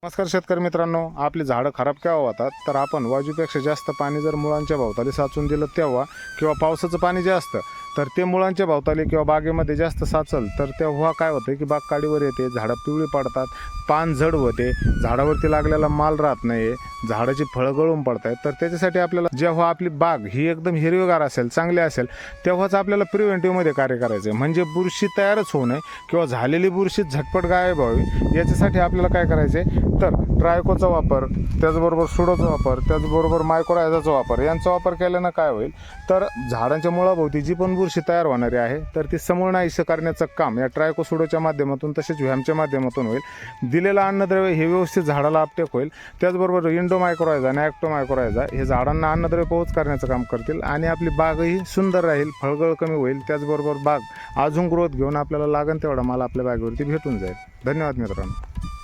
नमस्कार शेतकरी मित्रांनो, आपली झाडं खराब केव्हा होतात तर आपण वाजूपेक्षा जास्त पाणी जर मुळांच्या भोवताली साचून दिलं तेव्हा, किंवा पावसाचं पाणी जे असतं तर ते मुळांच्या भोवताली किंवा बागेमध्ये जास्त साचल तर तेव्हा काय होतं की बाग काडीवर येते, झाडं पिवळी पडतात, पान जड होते, झाडावरती लागलेला माल राहत नाही, झाडाची फळं गळून पडत आहेत. तर त्याच्यासाठी आपल्याला जेव्हा आपली बाग ही एकदम हिरवीगार असेल, चांगली असेल, तेव्हाच आपल्याला प्रिव्हेंटिव्हमध्ये कार्य करायचं आहे. म्हणजे बुरशी तयारच होऊ नये किंवा झालेली बुरशी झटपट गायब व्हावी याच्यासाठी आपल्याला काय करायचं आहे तर ट्रायकोचा वापर, त्याचबरोबर सुडोचा वापर, त्याचबरोबर मायक्रोरायझाचा वापर यांचा वापर केल्यानं काय होईल तर झाडांच्या मुळाभोवती जी पण बुरशी तयार होणारी आहे तर ती समूळ नाहीसं करण्याचं काम या ट्रायको सुडोच्या माध्यमातून तसेच व्हॅमच्या माध्यमातून होईल. दिलेलं अन्नद्रव्य हे व्यवस्थित झाडाला अपटेक होईल. त्याचबरोबर इंडो मायक्रोरायझा आणि ॲक्टो मायक्रोरायझा हे झाडांना अन्नद्रव्य पोहोच करण्याचं काम करतील आणि आपली बागही सुंदर राहील, फळगळ कमी होईल. त्याचबरोबर बाग अजून ग्रोथ घेऊन आपल्याला लागेल तेवढा माल आपल्या बागेवरती भेटून जाईल. धन्यवाद मित्रांनो.